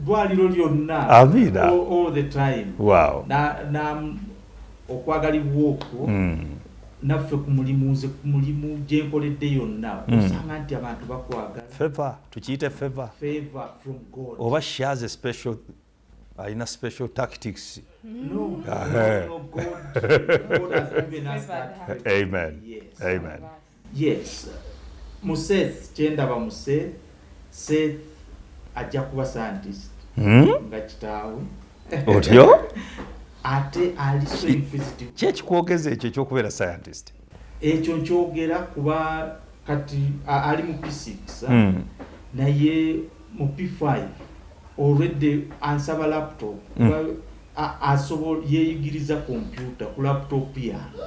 ddwaliro lyonna. Amiina. All the time. Wow. Okwagalibwa okwo naffe ku mulimu gye nkoledde yonna osanga nti abantu bakwagala. Favor, tukiyite favor. Favor from God. Oba she has a special in a special tactics. No, God has given us that. Amen. Yes. Amen. Yes. Museth, kyendaba Museth, Seth ajja kuba scientist. Nga kitaawe. Otyo? Ate ali so inquisitive. Kyekikuwogeza ekyo ekyokubeera scientist? Ekyo nkyogera kuba kati ali mu P6 naye mu P5 already ansaba laptop asobola yeeyigiriza computer ku laptop yange.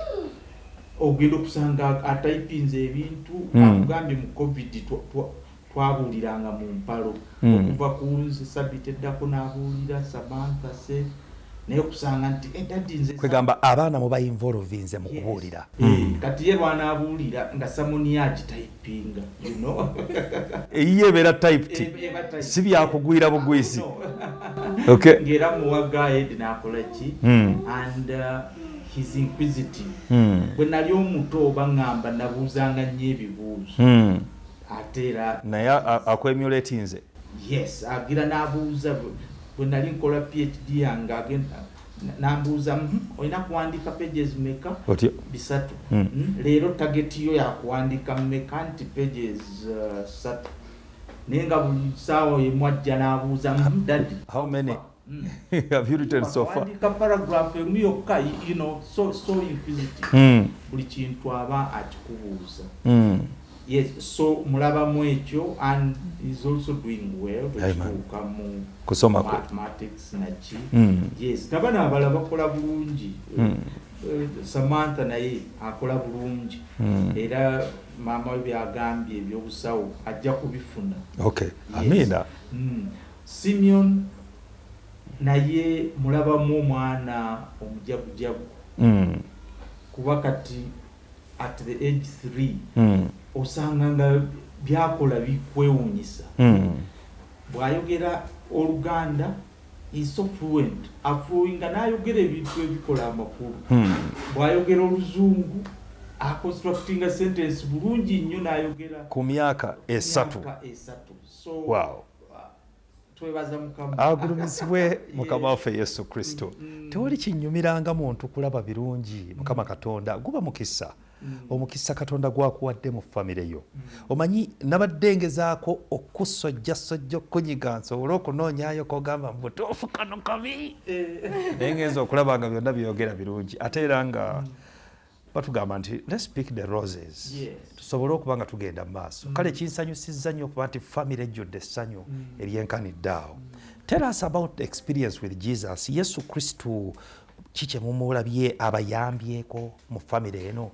Ogenda okusanga atayipinze ebintu akugambye mu COVID twabuuliranga mu mpalo okuva ku nze Sabbiiti eddako n'abuulira Samantha se naye okusanga nti eddaddi nze kwegamba abaana muba involvinze mu kubuulira. Kati ye lwanabuulira nga samoni agitayipinga ye ebeera typed si byakugwira bugwisi. Ng'era muwa guide n'akola ki and he's inquisitive. Bwe nali omuto oba ngamba nabuuzanga nnyo ebibuuzo ate era naye akwemulatinze. Yes, agira n'abuuza bwe nali nkola PhD yange agenda nambuuza olina kuwandiika pages meka Otyo. bisatu leero tageti yo yakuwandiika meka nti pages 3 naye nga buli ssaawa yemwajja n'abuuza daddy how many have you written so far? Kuwandiika paragraph emu yokka, you know, so inquisitive. Buli kintu aba akikubuuza. Yes, so mulabamu ekyo, and he's also doing well. Ekituuka mu kusoma mathematics naki. Yes, n'abaana abalala bakola bulungi. Samantha naye akola bulungi. Era maama we byagambye ebyobusawo ajja kubifuna. Okay, amina. Simeon naye mulabamu omwana omujagujagu kuba kati at the age 3 osanga nga byakola bikwewuunyisa. Bw'ayogera Oluganda is so fluent, afluinga n'ayogera ebintu ebikola amakulu. Bw'ayogera Oluzungu aconstructinga sentence bulungi nnyo n'ayogera ku myaka 3. So wow, twebaza Mukama. Agulumizibwe Mukama waffe Yesu Kristo. Tewali kinyumiranga muntu kulaba birungi Mukama Katonda guba mukisa. Omukisa Katonda gwakuwadde mu famire yo. Omanyi nabadde ngezaako okusojja kunyiga nsobole okunoonyaayo kogamba mbutuufu kano kabi. Naye ngenza okulaba nga byonna byogera birungi ate era nga batugamba nti let's pick the roses. Tusobole okuba nga tugenda mu maaso. Kale kinsanyusizza nnyo okuba nti famire ejjudde essanyu eryenkanidde awo. Tell us about the experience with Jesus. Yesu Kristo kiki mumulabye abayambyeko mu famire eno?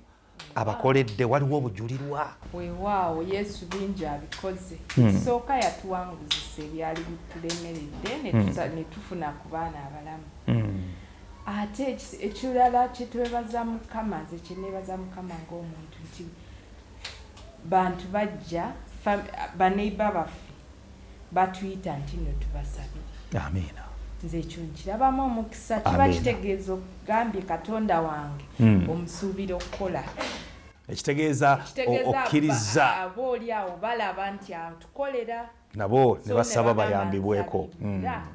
Abakoledde waliwo obujulirwa? Weewaawo Yesu bingi abikoze. Sooka yatuwanguzisa ebyali bitulemeredde ne tufuna ku baana abalamu. Ate ekirala kyetwebaza Mukama, nze kyeneebaza Mukama ng'omuntu nti bantu bajja baneiba baffe batuyita nti nno tubasabire. Amina. Nze ekyo nkirabamu omukisa, kiba kitegeeza okugambye Katonda wange omusuubira okukola. Ekitegeeza okkiriza aba oli awo balaba nti atukolera nabo ne basaba bayambibweko.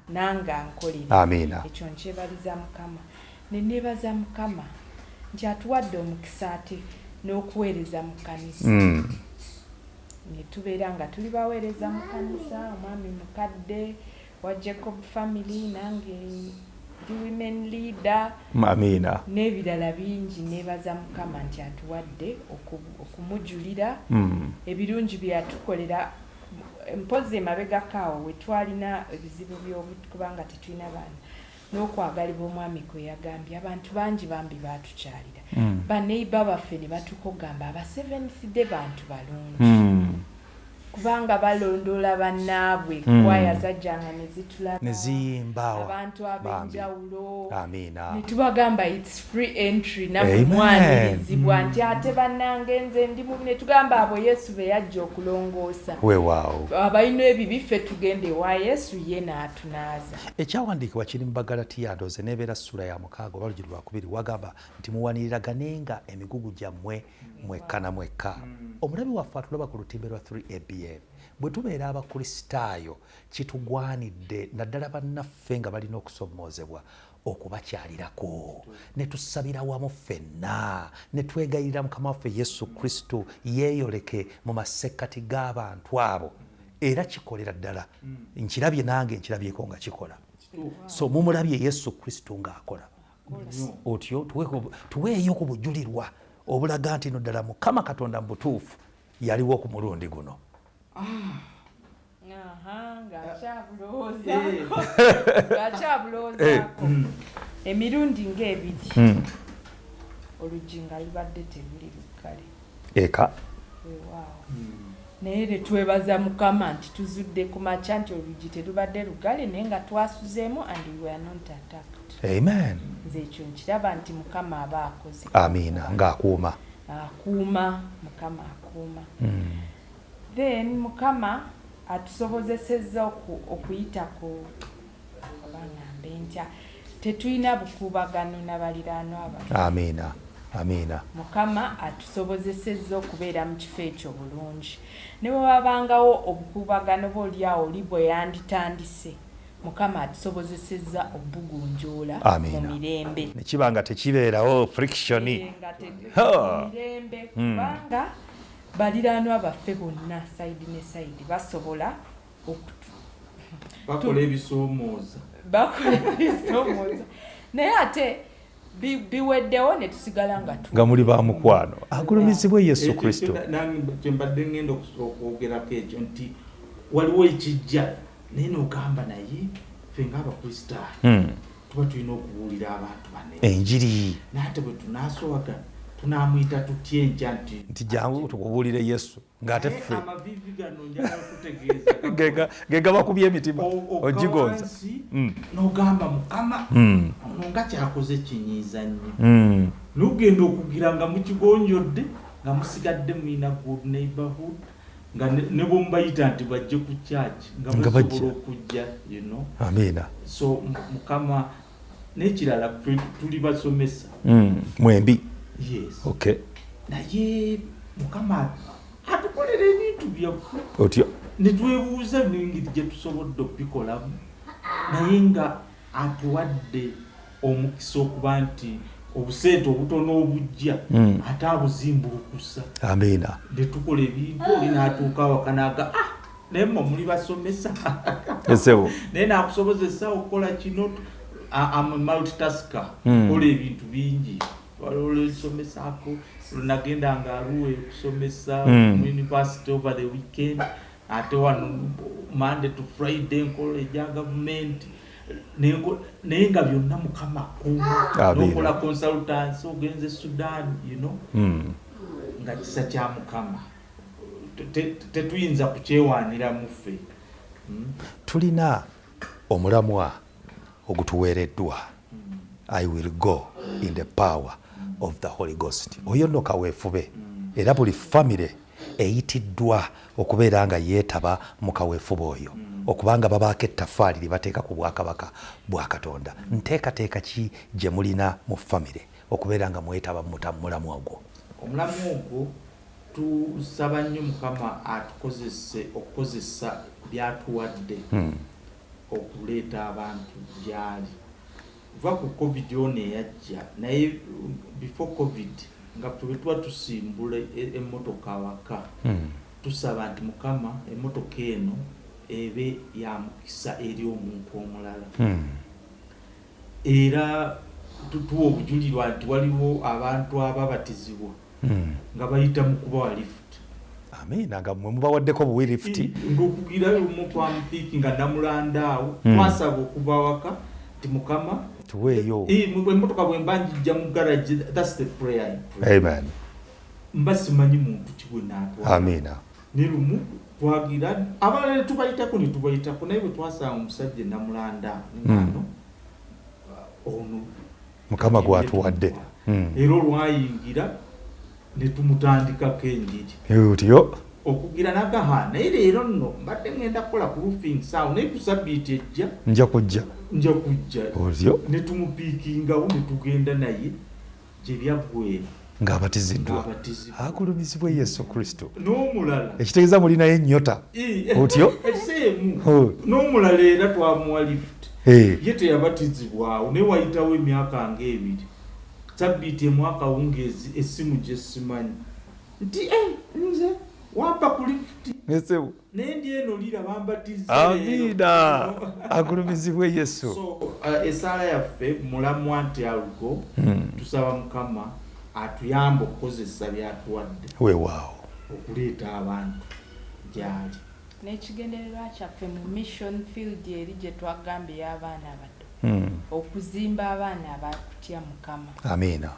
Nange ankolera. Amina. Ekyo nkyebaliza Mukama. Ne neebaza Mukama nti atuwadde omukisa ate n'okuweereza mu kkanisa. Ne tubeera nga tuli baweereza mu kkanisa, omwami mukadde wa Jacob family, nange ndi women leader. Amina. N'ebirala bingi neebaza Mukama nti atuwadde okumujulira ebirungi bye yatukolera. Mpozi emabegakaawo we twalina ebizibu by'okubanga tetulina baana n'okwagalibwa omwami kwe yagambye abantu bangi bambi baatukyalira. Baneiba baffe ne batukogamba aba Seventh Day bantu balungi kubanga balondoola bannaabwe kwaya zajjanga ne zitulaba ne ziyimba abantu ab'enjawulo. Amina. Ne tubagamba it's free entry namwanyirizibwa nti ate bannange nze ndi mubi. Ne tugamba abo Yesu be yajja okulongoosa. Weewaawo. Abalina ebibi ffe tugende wa Yesu ye n'atunaaza. Ekyawandiikibwa kiri mu Bagalatiya ndowooza n'ebeera ssula ya 6 oba Lugero 2 wagamba nti muwaniriraganenga emigugu gyammwe mwekka na mwekka. Omulabi waffe atulaba ku lutimbe lwa 3ABN. Bwe tubeera abakristaayo kitugwanidde naddala bannaffe nga balina okusomoozebwa okubakyalirako ne tusabira wamu ffenna ne twegayirira Mukama waffe Yesu Kristo yeeyoleke mu masekkati g'abantu abo. Era kikolera ddala. Nkirabye nange nkirabyeko nga kikola. So mumulabye Yesu Kristo ng'akola. Otyo tuweeyo ku bujulirwa obulaga nti no ddala Mukama Katonda mu butuufu yaliwo ku mulundi guno. Ng'akyabuloozaako emirundi ng'ebiri oluggi nga lubadde teruli luggale eka. Naye ne twebaza Mukama nti tuzudde ku makya nti oluggi terubadde luggale naye nga twasuzeemu and we were not attacked. Amen. Nze ekyo nkiraba nti Mukama aba akoze. Amina. Ng'akuuma. Akuuma. Mukama akuuma. Then Mukama atusobozesezza okuyita ku abangambe ntya tetulina bukuubagano n'abaliraanwa abaffe. Amina. Amina. Mukama atusobozesezza okubeera mu kifo ekyo bulungi. Ne bwe wabangawo obukuubagano bw'oliawo oli bwe yanditandise mukama atusobozesezza obugunjoola mu mirembe nekiba nga tekibeerawo friction mu mirembe kubanga baliraanwa baffe bonna sayidi ne sayidi basobola bakola ebisoomooza naye ate biweddewo ne tusigala nga muli ba mukwano agulumizibwe Yesu Kristo. Kyembadde ngenda okwogerako ekyo nti waliwo ekijja naye n'ogamba naye ffe ng'abakristaayo tuba tulina okubuulira abantu bane enjiri naate bwe tunaasowaga tunamuyita tutya enkya nti jangu tukubuulire Yesu ng'ate ffe amavivi gano njagala kutegeeza gega bakubye emitima ogigonza n'ogamba mukama ono nga kyakoze kinyiiza nnyo n'ogenda okugira nga mukigonjodde nga musigadde mulina good neighborhood nga ne bombayita nti bajje ku church nga basobola okujja amiina so mukama n'ekirala tuli basomesa mwembi yes okay naye mukama atukolera ebintu byaffe otyo ne twebuuza n'engeri gye tusobodde okubikolamu naye nga atuwadde omukisa okuba nti obusente obutono obujja ate abuzimbulukusa amiina ne tukola ebintu oli n'atuuka awakanaga naye mmwe muli basomesa esebo naye n'akusobozesa okukola kino multitasker kola ebintu bingi olwesomesaako nagenda nga aluwe okusomesa mu university over the weekend ate wano Monday to Friday nkola egya gavumenti naye nga byonna mukama nokola consultancy ogenze Sudan nga kisa kya mukama tetuyinza kukyewaanira muffe tulina omulamwa ogutuweereddwa I will go in the power of the Holy Ghost. Oyo nno kaweefube era buli famire eyitiddwa okubeera nga yeetaba mu kaweefube oyo okubanga babaako ettaffaali lye bateeka ku bwakabaka bwa Katonda. Nteekateeka ki gye mulina mu famire okubeera nga mwetaba mulamu ogwo? Omulamu ogwo tusaba nnyo mukama atukozese okukozesa byatuwadde okuleeta abantu gyali. Kuva ku COVID ono eyajja naye before COVID nga twe tuba tusimbula emmotoka awaka tusaba nti mukama emmotoka eno ebe ya mukisa eri omuntu omulala era tutuwa obujulirwa nti waliwo abantu ababatizibwa nga bayita mu kubawa lift. Amiina nga mmwe mubawaddeko buwi lift ng'okugira omuntu amupiiki nga namulanda awo twasaba okuva waka nti mukama tuweeyo emmotoka bwe mba njijja mu garage. That's the prayer. Amen. Mba simanyi muntu kibwe naatwala. Amiina. Ne lumu twagira abalala tubayitako naye bwe twasanga omusajja namulanda ngano ono mukama gwatuwadde era olwayingira ne tumutandikako enjiri otyo okugira nagaha naye leero nno mbadde ngenda kukola ku roofing saawo naye ku sabbiiti ejja nja kujja otyo ne tumupiikingawo ne tugenda naye gye byaggwera ng'abatiziddwa akulumizibwe Yesu Kristo n'omulala ekitegeeza mulinayo ennyota otyo eseemu n'omulala era twamuwa lift ye teyabatizibwawo naye wayitawo emyaka ng'ebiri sabbiiti emwaka wungeezi essimu gye simanyi nti nze wampa ku lift esebu naye ndi eno lira bambatiza. Amiina agulumizibwe Yesu. So esaala yaffe mulamwa nti alugo tusaba mukama atuyamba okukozesa byatuwadde weewaawo okuleeta abantu gyali n'ekigendererwa kyaffe mu mission field eri gye twagambye y'abaana abato okuzimba abaana abakutya mukama. Amiina.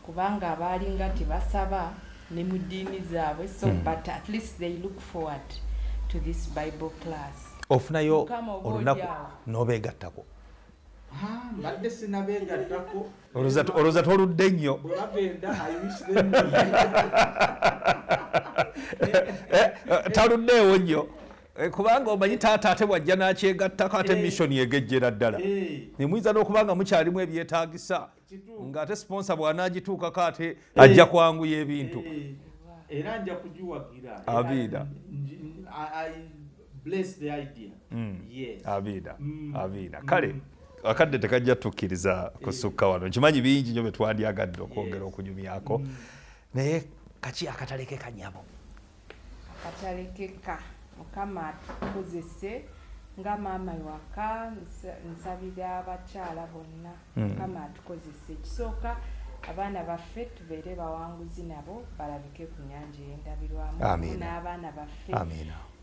Kubanga abaalinga tebasaba ne mu ddiini zaabwe so but at least they look forward to this Bible class. Ofunayo olunaku n'obeegattako. Mbadde sinabeegattako. Olowooza toludde nnyo. Bwe bagenda ayiwisire taluddeewo nnyo kubanga omanyi taata ate bwajja n'akyegattako ate mission egejjera ddala ne muyinza n'okubanga mukyalimu ebyetaagisa ng'ate sponsor bw'anaagituukako ate ajja kwanguya ebintu era nja kugiwagira. Amiina. bless the idea. Yes. Abina. Kale akadde tekajja tukkiriza kusukka wano. Nkimanyi bingi nyo betwandyagadde okwongera okunyumyako. Naye kaki akatalekeka nnyabo? Akatalekeka Mukama atukozese nga maama waka nsabira abakyala bonna Mukama atukozese. Ekisooka abaana baffe tubeere bawanguzi nabo balabike ku nnyanja ey'endabirwamu n'abaana baffe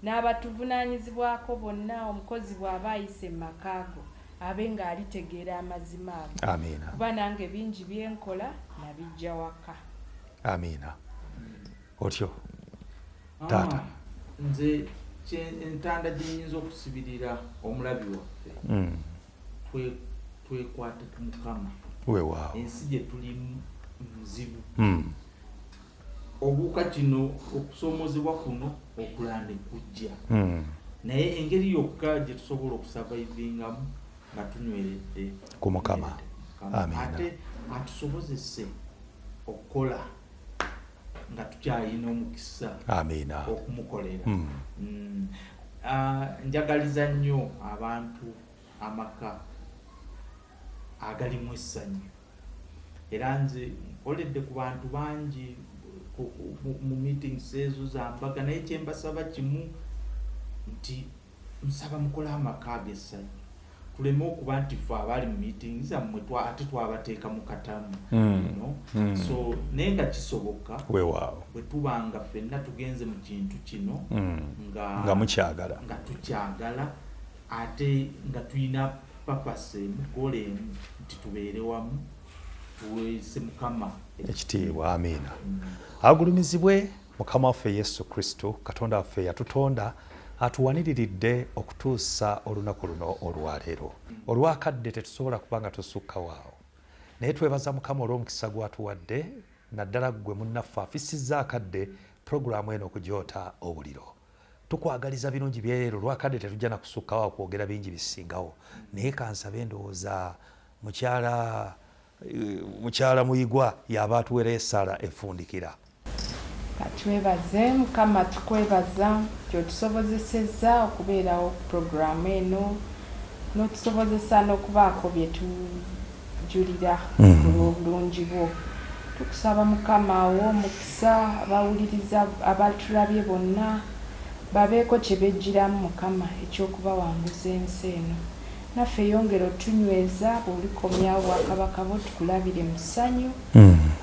n'abatuvunaanyizibwako bonna omukozi bw'aba ayise mu makaago abe ng'alitegeera amazima ago kuba nange bingi byenkola nabijja waka. Amiina. Otyo taata nze entanda gyenyinza okusibirira omulabi waffe twekwate ku Mukama. Weewaawo. Ensi gye tulimu muzibu. Obuuka kino okusoomozebwa kuno okulala ne kujja. Naye engeri yokka gye tusobola okusavaivingamu nga tunyweredde ku Mukama. Ate atusobozese okukola nga tukyalina omukisa okumukolera. Njagaliza nnyo abantu amaka agalimu essanyu era nze nkoledde ku bantu bangi mu meetings ezo zambaga naye kyembasaba kimu nti nsaba mukola amaka ag'essanyu tuleme okuba nti ffe abali mu meeting zammwe ate twabateeka mu katamu. So naye nga kisoboka bwe tubanga ffenna tugenze mu kintu kino nga tukyagala ate nga tulina papasi emu gola emu nti tubeere wamu tuweese Mukama ekitiibwa. Amiina. Agulumizibwe Mukama waffe Yesu Kristo, Katonda waffe yatutonda atuwaniriridde okutuusa olunaku luno olwaleero. Olwakadde tetusobola kuba nga tusukka waawo, naye twebaza Mukama olw'omukisa gwatuwadde, naddala ggwe munnaffe afisizza akadde puroguramu eno okugyota obuliro. Tukwagaliza birungi byeleero, olwakadde tetujja na kusukka waawo kwogera bingi bisingawo, naye kansabe ndowooza mukyala Muyigwa yaba atuweera essaala efundikira. Katwebaze Mukama, tukwebaza kyotusobozesezza okubeerawo ku puroguramu eno n'otusobozesa n'okubaako bye tujulira olw'obulungi bwo. Tukusaba Mukama ow'omukisa abawuliriza abatulabye bonna babeeko kye bejjiramu Mukama ekyokubawanguza ensi eno. Naffe yongera otunyweza bw'olikomyawo Bwakabaka bwo tukulabire mu ssanyu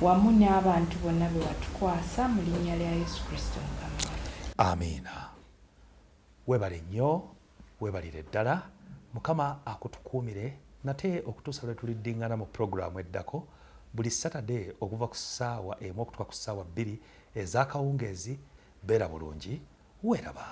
wamu n'abantu bonna be watukwasa mu linnya lya Yesu Kristo Mukama waffe. Amiina. Weebale nnyo, weebalire ddala. Mukama akutukuumire nate okutuusa lwe tuliddingana mu puroguramu eddako buli Saturday okuva ku ssaawa emu okutuuka ku ssaawa 2 ez'akawungeezi. Beera bulungi, weeraba.